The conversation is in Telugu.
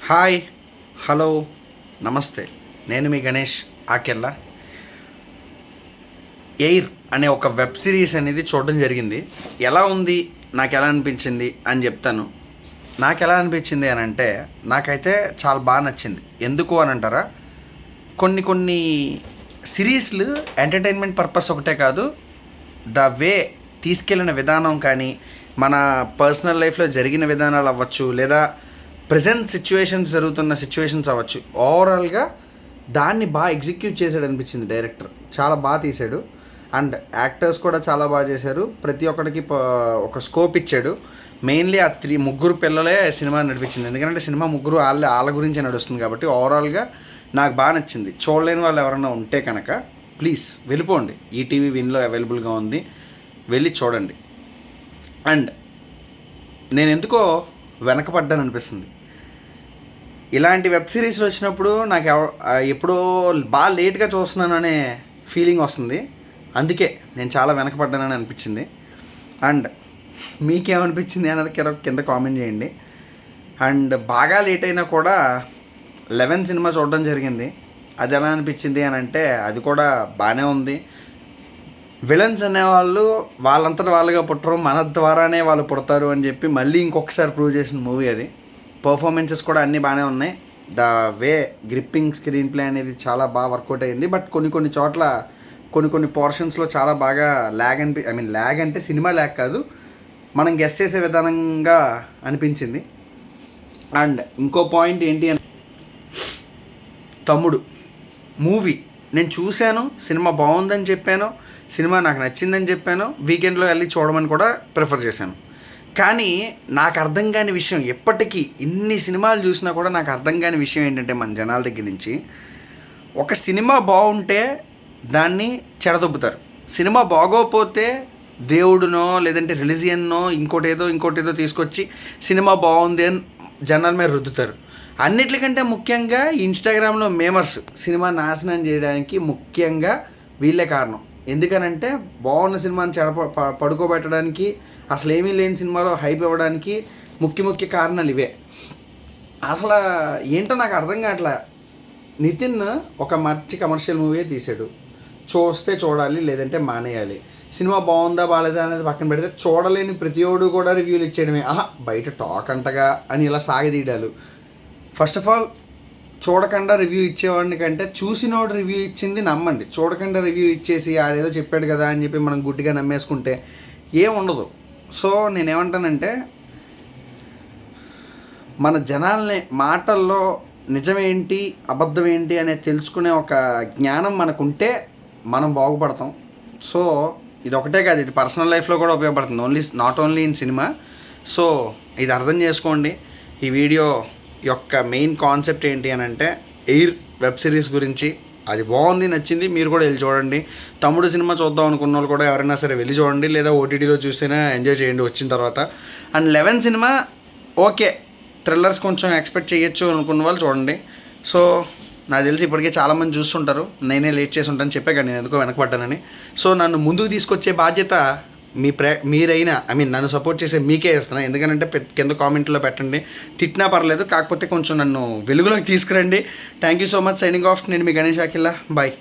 హాయ్, హలో, నమస్తే. నేను మీ గణేష్ ఆకెల్లా. ఎయిర్ అనే ఒక వెబ్ సిరీస్ అనేది చూడడం జరిగింది. ఎలా ఉంది, నాకు ఎలా అనిపించింది అని చెప్తాను. నాకు ఎలా అనిపించింది అని అంటే, నాకైతే చాలా బాగా నచ్చింది. ఎందుకు అని అంటారా, కొన్ని సిరీస్లు ఎంటర్టైన్మెంట్ పర్పస్ ఒకటే కాదు, ద వే తీసుకెళ్ళిన విధానం కానీ, మన పర్సనల్ లైఫ్లో జరిగిన విధానాలు అవ్వచ్చు, లేదా ప్రజెంట్ జరుగుతున్న సిచ్యువేషన్స్ అవ్వచ్చు, ఓవరాల్గా దాన్ని బాగా ఎగ్జిక్యూట్ చేశాడు అనిపించింది. డైరెక్టర్ చాలా బాగా తీశాడు అండ్ యాక్టర్స్ కూడా చాలా బాగా చేశారు. ప్రతి ఒక్కరికి ఒక స్కోప్ ఇచ్చాడు. మెయిన్లీ ఆ ముగ్గురు పిల్లలే సినిమా నడిపించింది. ఎందుకంటే సినిమా ముగ్గురు వాళ్ళ గురించే నడుస్తుంది కాబట్టి ఓవరాల్గా నాకు బాగా నచ్చింది. చూడలేని వాళ్ళు ఎవరైనా ఉంటే కనుక ప్లీజ్ వెళ్ళిపోండి. ఈటీవీ విన్లో అవైలబుల్గా ఉంది, వెళ్ళి చూడండి. అండ్ నేను ఎందుకో వెనకపడ్డాను అనిపిస్తుంది. ఇలాంటి వెబ్ సిరీస్లు వచ్చినప్పుడు నాకు ఎప్పుడో బాగా లేట్గా చూస్తున్నాను అనే ఫీలింగ్ వస్తుంది. అందుకే నేను చాలా వెనకపడ్డానని అనిపించింది. అండ్ మీకేమనిపించింది అన్నది కింద కామెంట్ చేయండి. అండ్ బాగా లేట్ అయినా కూడా 11 సినిమా చూడడం జరిగింది. అది ఎలా అనిపించింది అని అంటే, అది కూడా బాగానే ఉంది. విలన్స్ అనేవాళ్ళు వాళ్ళంతటా వాళ్ళుగా పుట్టరు, మన ద్వారానే వాళ్ళు పుడతారు అని చెప్పి మళ్ళీ ఇంకొకసారి ప్రూవ్ చేసిన మూవీ అది. పర్ఫార్మెన్సెస్ కూడా అన్నీ బాగానే ఉన్నాయి. The way gripping screen play అనేది చాలా బాగా వర్కౌట్ అయ్యింది. బట్ కొన్ని చోట్ల కొన్ని పోర్షన్స్లో చాలా బాగా ల్యాగ్ అంటే సినిమా ల్యాగ్ కాదు, మనం గెస్ చేసే విధానంగా అనిపించింది. అండ్ ఇంకో పాయింట్ ఏంటి అని, తమ్ముడు మూవీ నేను చూశాను, సినిమా బాగుందని చెప్పాను, సినిమా నాకు నచ్చిందని చెప్పాను, వీకెండ్లో వెళ్ళి చూడమని కూడా ప్రిఫర్ చేశాను. కానీ నాకు అర్థం కాని విషయం, ఎప్పటికీ ఇన్ని సినిమాలు చూసినా కూడా నాకు అర్థం కాని విషయం ఏంటంటే, మన జనాల దగ్గర నుంచి ఒక సినిమా బాగుంటే దాన్ని చెడదొబ్బుతారు, సినిమా బాగోపోతే దేవుడునో లేదంటే రిలీజియన్నో ఇంకోటేదో తీసుకొచ్చి సినిమా బాగుంది అని జనాల మీద రుద్దుతారు. అన్నిటికంటే ముఖ్యంగా ఇన్స్టాగ్రామ్లో మేమర్స్ సినిమా నాశనం చేయడానికి ముఖ్యంగా వీళ్ళే కారణం. ఎందుకనంటే బాగున్న సినిమాని పడుకోబెట్టడానికి, అసలు ఏమీ లేని సినిమాలో హైప్ ఇవ్వడానికి ముఖ్య కారణాలు ఇవే. అసలు ఏంటో నాకు అర్థం కావట్లా. నితిన్ ఒక మంచి కమర్షియల్ మూవీ తీశాడు, చూస్తే చూడాలి లేదంటే మానేయాలి. సినిమా బాగుందా బాగాలేదా అనేది పక్కన పెడితే చూడలేని ప్రతివాడు కూడా రివ్యూలు ఇచ్చేయడమే, బయట టాక్ అంటగా అని ఇలా సాగదీయడాలు. ఫస్ట్ ఆఫ్ ఆల్ చూడకుండా రివ్యూ ఇచ్చేవాడిని కంటే చూసినోడు రివ్యూ ఇచ్చింది నమ్మండి. చూడకుండా రివ్యూ ఇచ్చేసి ఆడేదో చెప్పాడు కదా అని చెప్పి మనం గుడ్డిగా నమ్మేసుకుంటే ఏం ఉండదు. సో నేనేమంటానంటే, మన జనాల్ని మాటల్లో నిజమేంటి అబద్ధం ఏంటి అనేది తెలుసుకునే ఒక జ్ఞానం మనకుంటే మనం బాగుపడతాం. సో ఇది ఒకటే కాదు, ఇది పర్సనల్ లైఫ్లో కూడా ఉపయోగపడుతుంది, not only in cinema. So ఇది అర్థం చేసుకోండి. ఈ వీడియో యొక్క మెయిన్ కాన్సెప్ట్ ఏంటి అని అంటే, ఎయిర్ వెబ్ సిరీస్ గురించి. అది బాగుంది, నచ్చింది, మీరు కూడా వెళ్ళి చూడండి. తమ్ముడు సినిమా చూద్దాం అనుకున్న వాళ్ళు కూడా ఎవరైనా సరే వెళ్ళి చూడండి, లేదా ఓటీటీలో చూస్తేనే ఎంజాయ్ చేయండి వచ్చిన తర్వాత. అండ్ 11 సినిమా ఓకే, థ్రిల్లర్స్ కొంచెం ఎక్స్పెక్ట్ చేయొచ్చు అనుకున్న వాళ్ళు చూడండి. సో నాకు తెలిసి ఇప్పటికే చాలామంది చూస్తుంటారు, నేనే లేట్ చేసి ఉంటాను చెప్పే కానీ నేను ఎందుకో వెనకపడ్డానని. సో నన్ను ముందుకు తీసుకొచ్చే బాధ్యత మీరైనా నన్ను సపోర్ట్ చేసే మీకే ఇస్తాను. ఎందుకంటే కింద కామెంట్లో పెట్టండి, తిట్టినా పర్లేదు, కాకపోతే కొంచెం నన్ను వెలుగులోకి తీసుకురండి. Thank you so much. Signing off. నేను మీ గణేష్ ఆకెల్లా. బాయ్.